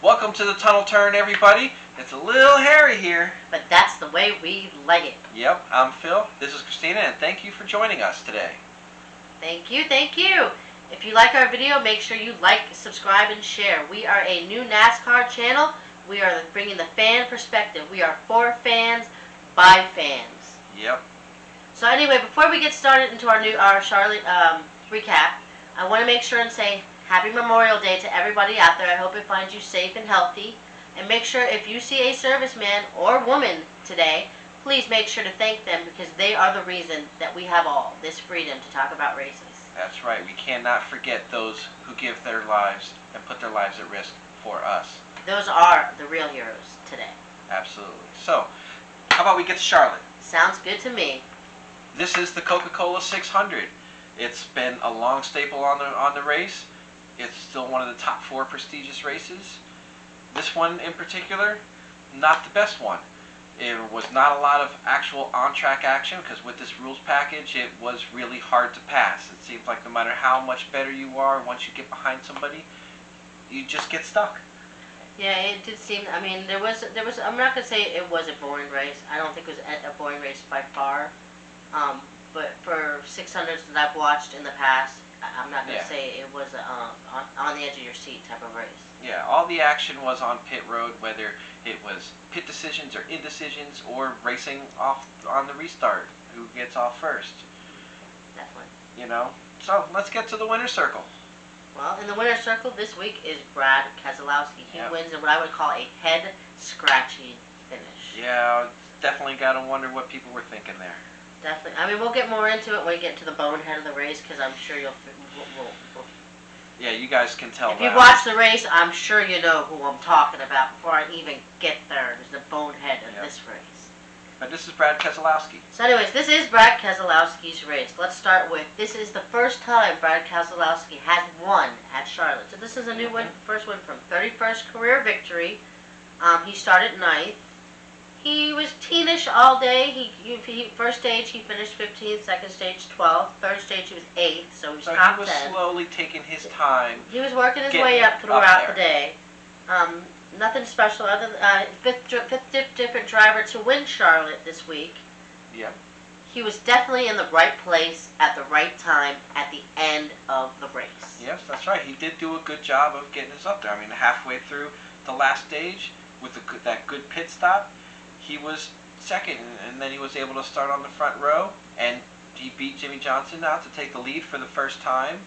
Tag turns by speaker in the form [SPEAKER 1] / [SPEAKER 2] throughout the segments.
[SPEAKER 1] Welcome to the tunnel turn, everybody. It's a little hairy here.
[SPEAKER 2] But that's the way we like it.
[SPEAKER 1] Yep, I'm Phil. This is Christina, and thank you for joining us today.
[SPEAKER 2] Thank you, thank you. If you like our video, make sure you like, subscribe, and share. We are a new NASCAR channel. We are bringing the fan perspective. We are for fans, by fans.
[SPEAKER 1] Yep.
[SPEAKER 2] So anyway, before we get started into our Charlotte recap, I want to make sure and say Happy Memorial Day to everybody out there. I hope it finds you safe and healthy. And make sure if you see a serviceman or woman today, please make sure to thank them because they are the reason that we have all this freedom to talk about races.
[SPEAKER 1] That's right. We cannot forget those who give their lives and put their lives at risk for us.
[SPEAKER 2] Those are the real heroes today.
[SPEAKER 1] Absolutely. So, how about we get to Charlotte?
[SPEAKER 2] Sounds good to me.
[SPEAKER 1] This is the Coca-Cola 600. It's been a long staple on the race. It's still one of the top 4 prestigious races. This one in particular, not the best one. It was not a lot of actual on-track action because with this rules package, it was really hard to pass. It seems like no matter how much better you are, once you get behind somebody, you just get stuck.
[SPEAKER 2] Yeah, it did seem. I mean, there was. I'm not gonna say it was a boring race. I don't think it was a boring race by far. But for 600s that I've watched in the past, I'm not gonna say it was on the edge of your seat type of race.
[SPEAKER 1] Yeah, all the action was on pit road, whether it was pit decisions or indecisions or racing off on the restart. Who gets off first?
[SPEAKER 2] Definitely.
[SPEAKER 1] You know. So let's get to the winner's circle.
[SPEAKER 2] Well, in the winner's circle this week is Brad Keselowski. He wins in what I would call a head-scratching finish.
[SPEAKER 1] Yeah, definitely got to wonder what people were thinking there.
[SPEAKER 2] Definitely. I mean, we'll get more into it when we get to the bonehead of the race because I'm sure we'll
[SPEAKER 1] yeah, you guys can tell.
[SPEAKER 2] If you watch the race, I'm sure you know who I'm talking about before I even get there. There's the bonehead of this race.
[SPEAKER 1] But this is Brad Keselowski.
[SPEAKER 2] So anyways, this is Brad Keselowski's race. Let's start with, this is the first time Brad Keselowski has won at Charlotte. So this is a new win, first win from 31st career victory. He started 9th. He was teenish all day. First stage he finished 15th, second stage 12th, third stage he was 8th, so he was top 10.
[SPEAKER 1] He was slowly taking his time.
[SPEAKER 2] He was working his way up throughout the day. Nothing special other than fifth different driver to win Charlotte this week.
[SPEAKER 1] Yeah.
[SPEAKER 2] He was definitely in the right place at the right time at the end of the race.
[SPEAKER 1] Yes, that's right. He did do a good job of getting us up there. I mean, halfway through the last stage with that good pit stop, he was second, and then he was able to start on the front row, and he beat Jimmy Johnson out to take the lead for the first time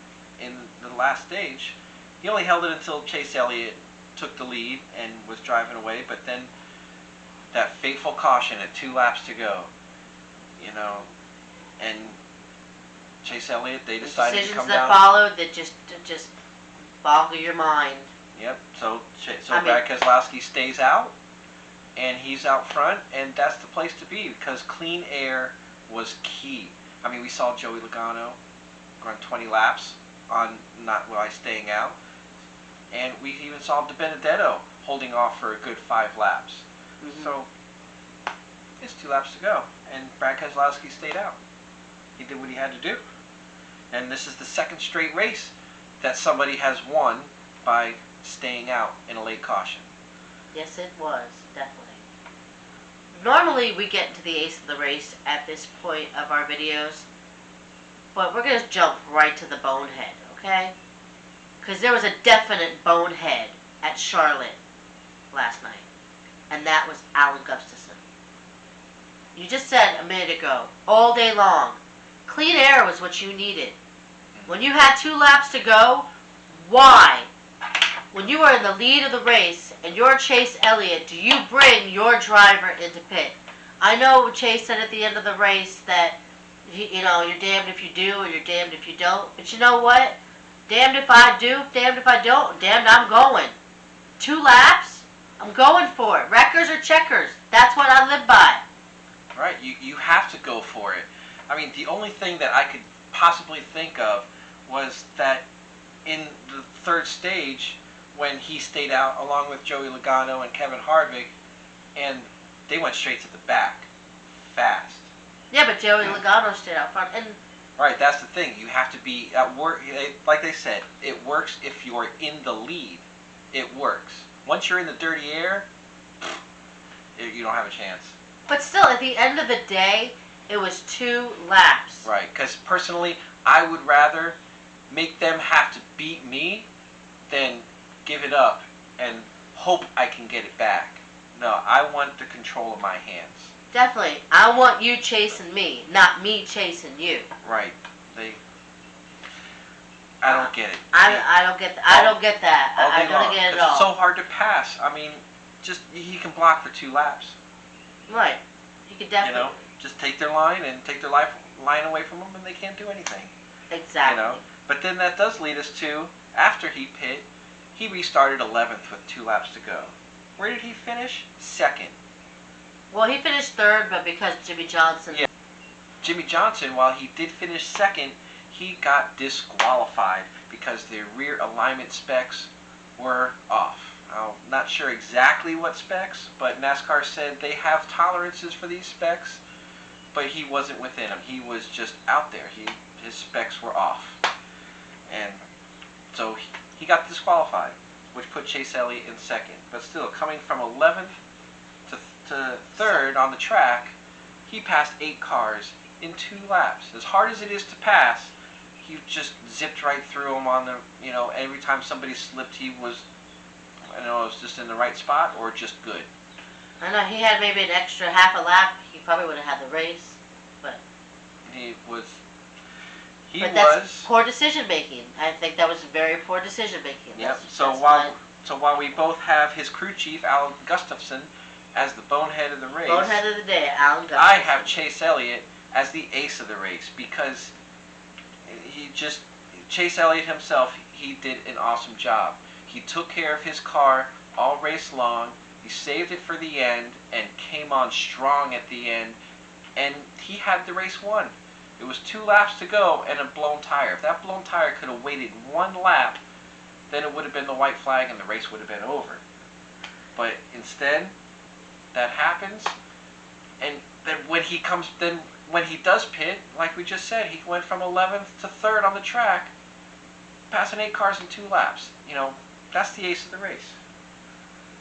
[SPEAKER 1] in the last stage. He only held it until Chase Elliott took the lead and was driving away, but then that fateful caution at 2 laps to go, you know, and Chase Elliott, they decided to come down.
[SPEAKER 2] Decisions that followed that just boggle your mind.
[SPEAKER 1] Yep. So Brad Keselowski stays out, and he's out front, and that's the place to be because clean air was key. I mean, we saw Joey Logano run 20 laps on by staying out. And we even saw DiBenedetto holding off for a good 5 laps. So, it's 2 laps to go. And Brad Keselowski stayed out. He did what he had to do. And this is the second straight race that somebody has won by staying out in a late caution.
[SPEAKER 2] Yes, it was, definitely. Normally, we get into the ace of the race at this point of our videos. But we're going to jump right to the bonehead, okay? Because there was a definite bonehead at Charlotte last night. And that was Alan Gustafson. You just said a minute ago, all day long, clean air was what you needed. When you had 2 laps to go, why? When you were in the lead of the race and you're Chase Elliott, do you bring your driver into pit? I know Chase said at the end of the race that, you know, you're damned if you do or you're damned if you don't. But you know what? Damned if I do, damned if I don't, damned I'm going. 2 laps, I'm going for it. Wreckers or checkers, that's what I live by.
[SPEAKER 1] Right, you have to go for it. I mean, the only thing that I could possibly think of was that in the 3rd stage, when he stayed out along with Joey Logano and Kevin Harvick, and they went straight to the back, fast.
[SPEAKER 2] Yeah, but Joey Logano stayed out front, and
[SPEAKER 1] Right, that's the thing. You have to be at work. Like they said, it works if you're in the lead. it works. Once you're in the dirty air, you don't have a chance.
[SPEAKER 2] But still, at the end of the day, it was 2 laps.
[SPEAKER 1] Right, because personally, I would rather make them have to beat me than give it up and hope I can get it back. No, I want the control of my hands.
[SPEAKER 2] Definitely. I want you chasing me, not me chasing you.
[SPEAKER 1] Right. I don't get it.
[SPEAKER 2] I don't get that. I don't get that. I don't get it at all.
[SPEAKER 1] It's so hard to pass. I mean, just he can block for 2 laps.
[SPEAKER 2] Right. He could definitely.
[SPEAKER 1] Just take their line and take their line away from them, and they can't do anything.
[SPEAKER 2] Exactly.
[SPEAKER 1] But then that does lead us to, after he pit, he restarted 11th with 2 laps to go. Where did he finish? 2nd.
[SPEAKER 2] Well, he finished 3rd, but because Jimmy Johnson.
[SPEAKER 1] Yeah. Jimmy Johnson, while he did finish 2nd, he got disqualified because the rear alignment specs were off. I'm not sure exactly what specs, but NASCAR said they have tolerances for these specs, but he wasn't within them. He was just out there. His specs were off. And so he got disqualified, which put Chase Elliott in 2nd. But still, coming from 11th to 3rd on the track, he passed 8 cars in 2 laps. As hard as it is to pass, he just zipped right through them on the, every time somebody slipped, he was, it was just in the right spot or just good.
[SPEAKER 2] I know, he had maybe an extra half a lap, he probably would have had the race, but... That's poor decision making. I think that was very poor decision making.
[SPEAKER 1] Yep. So while we both have his crew chief, Alan Gustafson, as the bonehead of the race.
[SPEAKER 2] Bonehead of the day, Alan Gustafson.
[SPEAKER 1] I have Chase Elliott as the ace of the race because Chase Elliott himself, he did an awesome job. He took care of his car all race long. He saved it for the end and came on strong at the end, and he had the race won. It was 2 laps to go and a blown tire. If that blown tire could have waited 1 lap, then it would have been the white flag and the race would have been over. But instead, that happens, and then when he does pit, like we just said, he went from 11th to 3rd on the track, passing 8 cars in 2 laps. That's the ace of the race.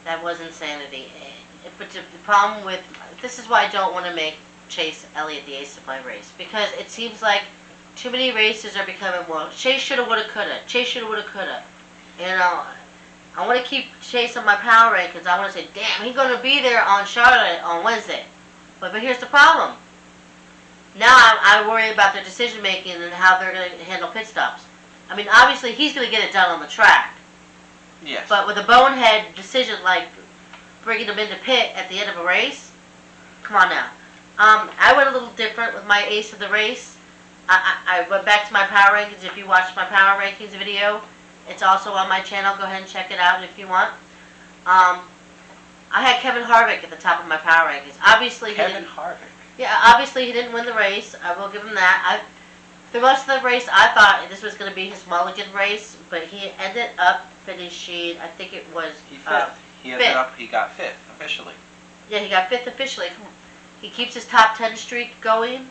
[SPEAKER 2] That was insanity. But the problem with this is why I don't want to make Chase Elliott the ace of my race, because it seems like too many races are becoming, well, Chase shoulda, woulda, coulda. Chase shoulda, woulda, coulda. I want to keep Chase on my power rankings. I want to say, damn, he's going to be there on Charlotte on Wednesday. But here's the problem. Now I worry about their decision making and how they're going to handle pit stops. I mean, obviously he's going to get it done on the track.
[SPEAKER 1] Yes.
[SPEAKER 2] But with a bonehead decision like bringing him into pit at the end of a race, come on now. I went a little different with my ace of the race. I went back to my power rankings. If you watched my power rankings video, it's also on my channel. Go ahead and check it out if you want. I had Kevin Harvick at the top of my power rankings. Obviously,
[SPEAKER 1] Kevin Harvick.
[SPEAKER 2] Yeah, obviously he didn't win the race. I will give him that. The most of the race, I thought this was going to be his mulligan race, but he ended up finishing, I think it was...
[SPEAKER 1] fifth. He got 5th officially.
[SPEAKER 2] Yeah, he got 5th officially. He keeps his top 10 streak going.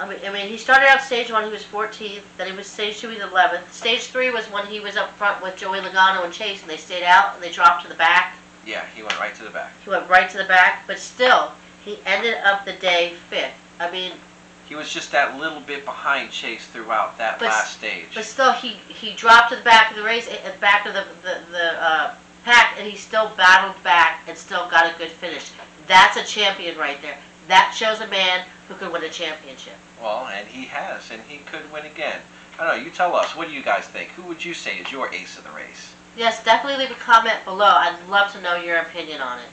[SPEAKER 2] I mean, he started out stage 1, he was 14th. Then he was stage 2, he was 11th. Stage 3 was when he was up front with Joey Logano and Chase, and they stayed out and they dropped to the back.
[SPEAKER 1] Yeah, he went right to the back.
[SPEAKER 2] He went right to the back, but still, he ended up the day 5th. I mean...
[SPEAKER 1] He was just that little bit behind Chase throughout that last stage.
[SPEAKER 2] But still, he dropped to the back of the race, back of the pack, and he still battled back and still got a good finish. That's a champion right there. That shows a man who could win a championship.
[SPEAKER 1] Well, and he has, and he could win again. I don't know, you tell us, what do you guys think? Who would you say is your ace of the race?
[SPEAKER 2] Yes, definitely leave a comment below. I'd love to know your opinion on it.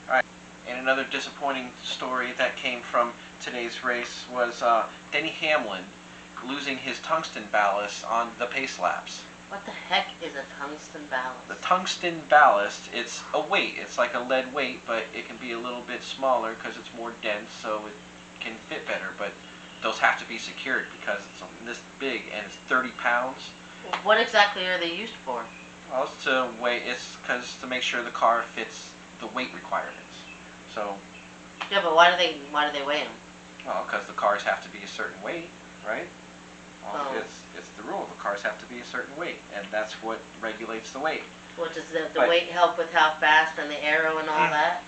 [SPEAKER 1] All right. And another disappointing story that came from today's race was Denny Hamlin losing his tungsten ballast on the pace laps.
[SPEAKER 2] What the heck is a tungsten ballast?
[SPEAKER 1] The tungsten ballast, it's a weight. It's like a lead weight, but it can be a little bit smaller because it's more dense, so it can fit better. But those have to be secured because it's this big and it's 30 pounds.
[SPEAKER 2] What exactly are they used for?
[SPEAKER 1] Well, it's to weigh. It's because to make sure the car fits the weight requirements. So.
[SPEAKER 2] Yeah, but why do they weigh them?
[SPEAKER 1] Well, because the cars have to be a certain weight, right? Well,
[SPEAKER 2] Oh.
[SPEAKER 1] It's the rule. The cars have to be a certain weight, and that's what regulates the weight.
[SPEAKER 2] Well, does the weight help with how fast and the arrow and all that?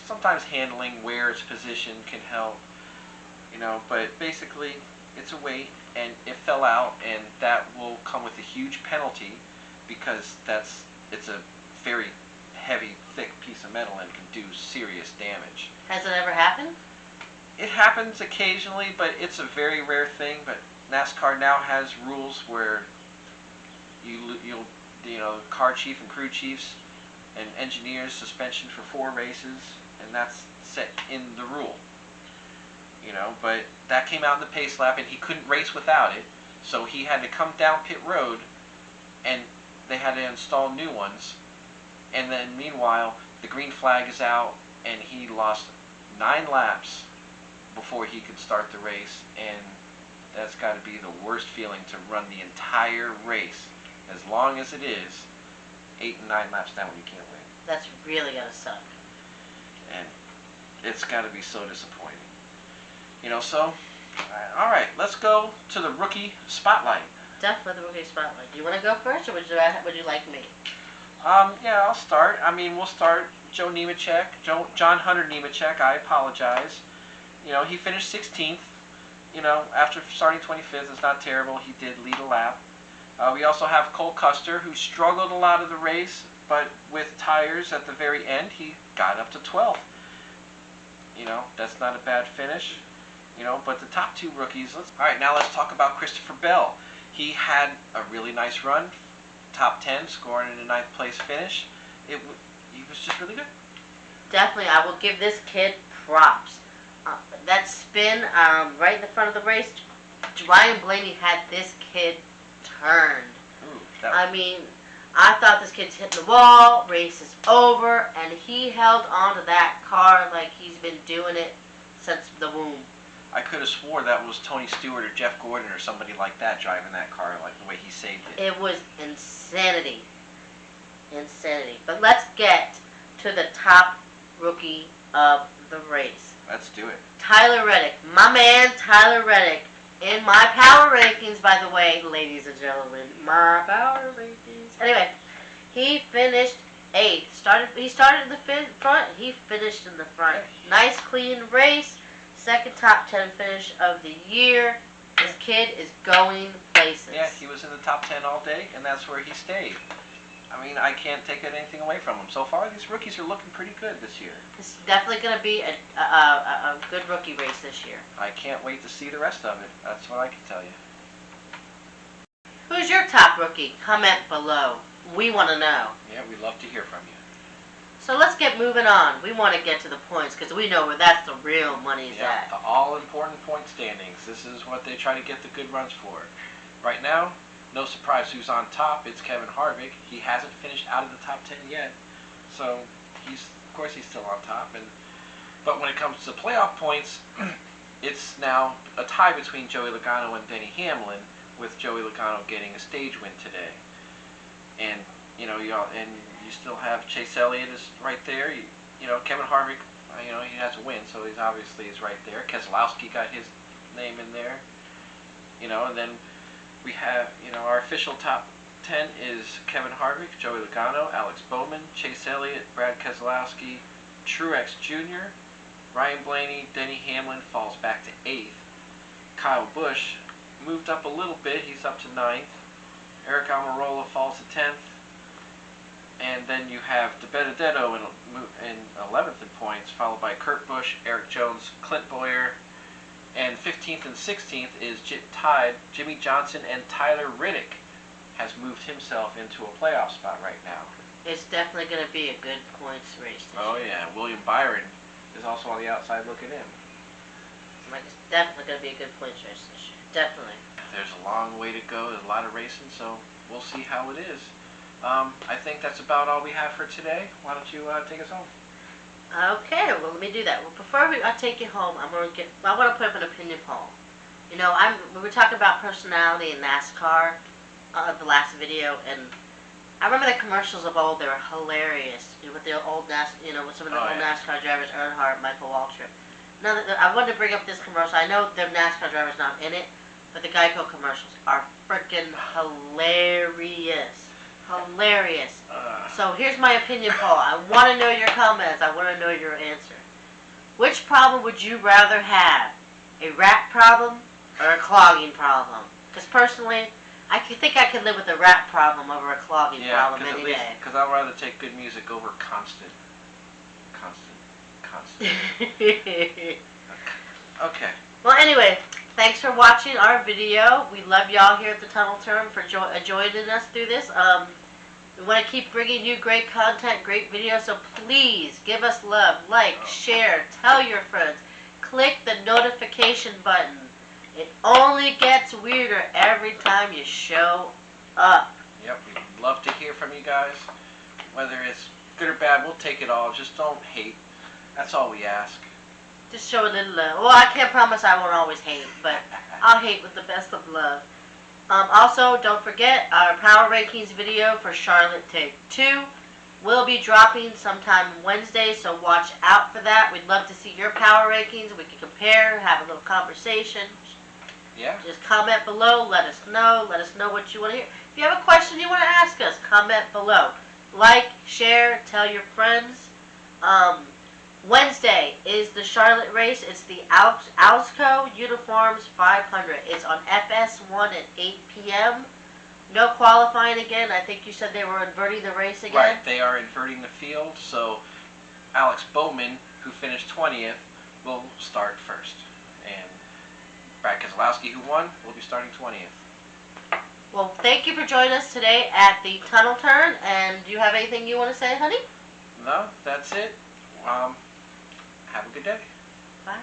[SPEAKER 1] Sometimes handling where it's positioned can help, but basically it's a weight and it fell out, and that will come with a huge penalty because it's a very heavy, thick piece of metal and can do serious damage.
[SPEAKER 2] Has it ever happened?
[SPEAKER 1] It happens occasionally, but it's a very rare thing. But NASCAR now has rules where you'll car chief and crew chiefs and engineers suspension for 4 races, and that's set in the rule. But that came out in the pace lap, and he couldn't race without it, so he had to come down pit road, and they had to install new ones. And then meanwhile, the green flag is out, and he lost 9 laps before he could start the race, and that's got to be the worst feeling, to run the entire race, as long as it is, 8 and 9 laps down when you can't win.
[SPEAKER 2] That's really gotta suck.
[SPEAKER 1] And it's got to be so disappointing. So, alright, let's go to the rookie spotlight.
[SPEAKER 2] Definitely the rookie spotlight. Do you want to go first, or would you like me?
[SPEAKER 1] Yeah, I'll start. We'll start John Hunter Nemechek. I apologize. He finished 16th. After starting 25th, it's not terrible. He did lead a lap. We also have Cole Custer, who struggled a lot of the race, but with tires at the very end, he got up to 12th. That's not a bad finish. But the top 2 rookies. Alright, now let's talk about Christopher Bell. He had a really nice run, top 10, scoring in a 9th place finish. He was just really good.
[SPEAKER 2] Definitely, I will give this kid props. That spin right in the front of the race, Ryan Blaney had this kid turned.
[SPEAKER 1] Ooh,
[SPEAKER 2] I thought this kid's hitting the wall, race is over, and he held on to that car like he's been doing it since the womb.
[SPEAKER 1] I could have swore that was Tony Stewart or Jeff Gordon or somebody like that driving that car, like the way he saved it.
[SPEAKER 2] It was insanity. Insanity. But let's get to the top rookie of the race.
[SPEAKER 1] Let's do it.
[SPEAKER 2] Tyler Reddick. My man, Tyler Reddick. In my power rankings, by the way, ladies and gentlemen, my power rankings. Anyway, he finished 8th. He started in the front, he finished in the front. Nice, clean race. Second top 10 finish of the year. This kid is going places.
[SPEAKER 1] Yeah, he was in the top 10 all day, and that's where he stayed. I can't take anything away from him. So far, these rookies are looking pretty good this year.
[SPEAKER 2] It's definitely going to be a good rookie race this year.
[SPEAKER 1] I can't wait to see the rest of it. That's what I can tell you.
[SPEAKER 2] Who's your top rookie? Comment below. We want to know.
[SPEAKER 1] Yeah, we'd love to hear from you.
[SPEAKER 2] So let's get moving on. We want to get to the points because we know where that's the real money's at.
[SPEAKER 1] The all-important point standings. This is what they try to get the good runs for. Right now, no surprise who's on top. It's Kevin Harvick. He hasn't finished out of the top 10 yet. So, of course he's still on top. But when it comes to playoff points, it's now a tie between Joey Logano and Denny Hamlin, with Joey Logano getting a stage win today. And you still have Chase Elliott is right there. Kevin Harvick, he has a win, so he's right there. Keselowski got his name in there. And then we have, our official top 10 is Kevin Harvick, Joey Logano, Alex Bowman, Chase Elliott, Brad Keselowski, Truex Jr., Ryan Blaney, Denny Hamlin falls back to 8th. Kyle Busch moved up a little bit. He's up to 9th. Eric Almirola falls to 10th. And then you have De Benedetto in 11th in points, followed by Kurt Busch, Eric Jones, Clint Bowyer. And 15th and 16th is tied. Jimmy Johnson and Tyler Reddick has moved himself into a playoff spot right now.
[SPEAKER 2] It's definitely going to be a good points race this
[SPEAKER 1] year.
[SPEAKER 2] year.
[SPEAKER 1] Yeah, William Byron is also on the outside looking in.
[SPEAKER 2] It's definitely going to be a good points race this year. Definitely.
[SPEAKER 1] There's a long way to go. There's a lot of racing, so we'll see how it is. I think that's about all we have for today. Why don't you take us home?
[SPEAKER 2] Okay, well, let me do that. Well, before I take you home, I want to put up an opinion poll. We were talking about personality in NASCAR, the last video, and I remember the commercials of old. They were hilarious with the old with some of the old NASCAR drivers, Earnhardt, Michael Waltrip. Now, I wanted to bring up this commercial. I know the NASCAR driver's not in it, but the Geico commercials are freaking hilarious. Hilarious. So here's my opinion poll. I want to know your comments. I want to know your answer. Which problem would you rather have? A rat problem or a clogging problem? Because personally, I think I could live with a rat problem over a clogging problem any day.
[SPEAKER 1] Because I'd rather take good music over constant. Okay.
[SPEAKER 2] Well, anyway, thanks for watching our video. We love y'all here at the Tunnel Turn for joining us through this. We want to keep bringing you great content, great videos, so please give us love, like, share, tell your friends, click the notification button. It only gets weirder every time you show up.
[SPEAKER 1] Yep, we'd love to hear from you guys. Whether it's good or bad, we'll take it all. Just don't hate. That's all we ask.
[SPEAKER 2] Just show a little love. Well, I can't promise I won't always hate, but I'll hate with the best of love. Also, don't forget our Power Rankings video for Charlotte Take 2 will be dropping sometime Wednesday, so watch out for that. We'd love to see your Power Rankings. We can compare, have a little conversation.
[SPEAKER 1] Yeah.
[SPEAKER 2] Just comment below. Let us know. Let us know what you want to hear. If you have a question you want to ask us, comment below. Like, share, tell your friends. Wednesday is the Charlotte race. It's the Alsco Uniforms 500. It's on FS1 at 8 p.m. No qualifying again. I think you said they were inverting the race again.
[SPEAKER 1] Right, they are inverting the field, so Alex Bowman, who finished 20th, will start first. And Brad Keselowski, who won, will be starting 20th.
[SPEAKER 2] Well, thank you for joining us today at the Tunnel Turn. And do you have anything you want to say, honey?
[SPEAKER 1] No, that's it. Have a good day.
[SPEAKER 2] Bye.